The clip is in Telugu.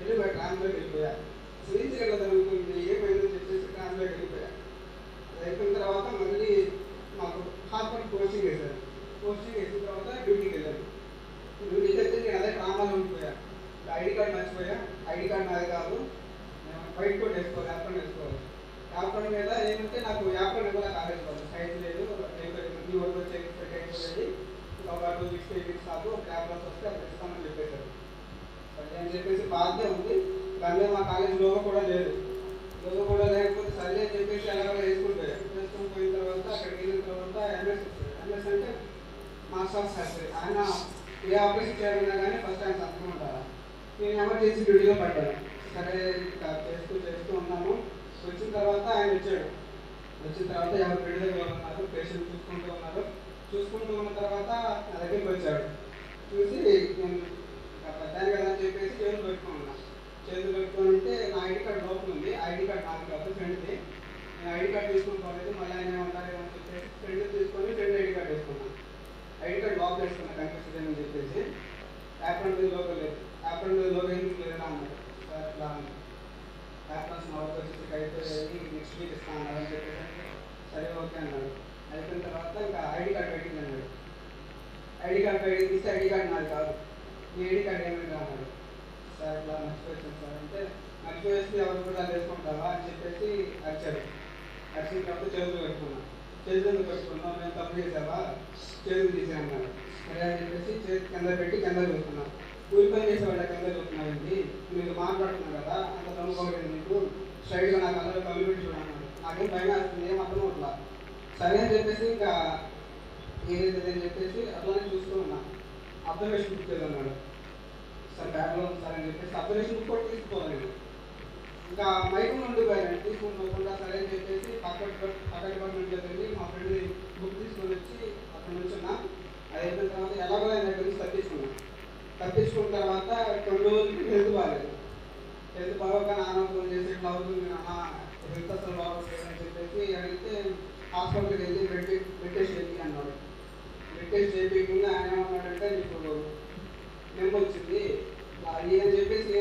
వెళ్ళిపోయా, ట్రాన్స్లోకి వెళ్ళిపోయా. సిరీస్ ఎట్లా జరుగుతుంది ఏమైందని చెప్పేసి ట్రాన్స్లోకి వెళ్ళిపోయా. అది అయిపోయిన తర్వాత మళ్ళీ మాకు హాస్పిటల్ పోస్టింగ్ వేశారు. పోస్టింగ్ వేసిన తర్వాత డ్యూటీకి వెళ్ళాను. డ్యూటీకి వెళ్తే నేను అదే డ్రామాలో ఉండిపోయా. ఐడి కార్డ్ మర్చిపోయా. ఐడి కార్డ్ నాది కాదు, వైట్ కోట్ వేసుకోవాలి, యాప్రాన్ వేసుకోవాలి. యాప్రాన్ మీద ఏమంటే నాకు యాప్రాన్ కూడా కాలేజ్ కాదు, సైజ్ లేదు, మీ వరకు వచ్చే ఎక్స్పెక్ట్ అయిపోయింది. ఒక 2 weeks 3 weeks కాదు, ఒక యాప్రాన్స్ వస్తే అప్పుడు ఇస్తామని చెప్పేశారు. సరే అని చెప్పేసి బాధ్యత ఉంది. దాని మీద మా కాలేజ్ లోగో కూడా లేదు. లోగో కూడా లేకపోతే సరే అని చెప్పేసి అలా వేసుకుంటారు. వేసుకొని పోయిన తర్వాత అక్కడికి వెళ్ళిన తర్వాత ఎంఎస్ వస్తుంది. ఎంఎస్ అంటే మాస్టర్ ఆఫ్ సర్జరీ. ఆయన ఏ ఆపరేషన్ చేయాలన్నా కానీ ఫస్ట్ ఆయన సంతకం ఉంటారా. నేను ఎమర్జెన్సీ డ్యూటీలో పడ్డాను. సరే చేస్తూ ఉన్నాము. వచ్చిన తర్వాత ఆయన వచ్చాడు. వచ్చిన తర్వాత ఎవరు బెడ్ దగ్గర ఉన్నారు, పేషెంట్ చూసుకుంటూ ఉన్న తర్వాత నా దగ్గరికి వచ్చాడు. చూసి నేను పెద్దాను కదా అని చెప్పేసి చేతులు పెట్టుకున్నా. చేతులు పెట్టుకొని ఉంటే నా ఐడి కార్డ్ లోపల ఉంది. ఐడి కార్డ్ నాకు కాదు, ఫ్రెండ్ది. నేను ఐడి కార్డ్ తీసుకుని పోలేదు. మళ్ళీ ఆయన ఏమంటారు అని చెప్పేసి ఫ్రెండ్ తీసుకొని ఫ్రెండ్ ఐడి కార్డ్ వేసుకున్నాను. ఐడి కార్డ్ లోపల వేసుకున్నా కనిపిస్తుంది అని చెప్పేసి. యాప్రాన్ మీద లోపల లేదు. యాప్రాన్ మీద లోపల ఎందుకు లేదా అన్నాడు. అట్లా యాప్రాన్స్ మా వర్క్ వచ్చేసి అయిపోయి నెక్స్ట్ వీక్ ఇస్తాను అన్నాడు అని చెప్పేసి సరే ఓకే అన్నాడు. అయిపోయిన తర్వాత ఇంకా ఐడి కార్డ్ పెట్టింది అన్నాడు. ఐడి కార్డ్ బయటికి తీస్తే ఐడి కార్డ్ నాది కాదు, ఈ ఐడి కార్డ్ ఏమైంది అన్నాడు. సార్ ఇట్లా మర్చిపోయింది సార్ అంటే, మర్చిపోయేసి ఎవరు కూడా వేసుకుంటావా అని చెప్పేసి అరిచాడు. అరిచిన తర్వాత చేతులు పెట్టుకున్నాం. మేము తప్పు చేసావా, చేతులు తీసే అన్నాడు. సరే అని చెప్పేసి చేతి కింద పెట్టి కింద చూస్తున్నాం. కూలి పని చేసేవాళ్ళ కింద చూస్తున్నామండి, మీరు మాట్లాడుతున్నాం కదా అంత నమ్ముకోలేదు మీకు, స్ట్రైట్గా నాకు అందరూ కళ్ళు పెట్టి చూడన్నాడు. నాకేం భయం వేస్తుంది, ఏం అర్థం అట్లా. సరే అని చెప్పేసి ఇంకా ఏదైతే అని చెప్పేసి అట్లానే చూస్తూ ఉన్నా. Observation book చేయాలన్నాడు. సార్ బ్యాగ్లో ఉంది సార్ అని చెప్పేసి అబ్జర్వేషన్ బుక్ కూడా తీసుకోవాలి. ఇంకా మైకం ఉండిపోయాను, తీసుకుంటుకోకుండా సరే అని చెప్పేసి పక్క డిపార్ట్మెంట్లోకి వెళ్ళి మా ఫ్రెండ్ బుక్ తీసుకొని వచ్చి అక్కడ నుంచున్నా. అది అయిపోయిన తర్వాత ఎలాగో ఆయన దగ్గర నుంచి తప్పించుకున్న తర్వాత 2 రోజులకి హెల్త్ బాగాలేదు. హెల్త్ బాగోక నాన్న ఫోన్ చేసి ఇట్లా అవుతుంది నాన్న, హెల్త్ అసలు బాగోలేదు అని చెప్పేసి అడిగితే హాస్పిటల్కి వెళ్ళి బ్లడ్ టెస్ట్ చేయి అన్నాడు. బ్లడ్ టెస్ట్ చేయకుండా ఆయన ఏమన్నాడంటే నీకు నెమ్మ వచ్చింది అది అని చెప్పేసి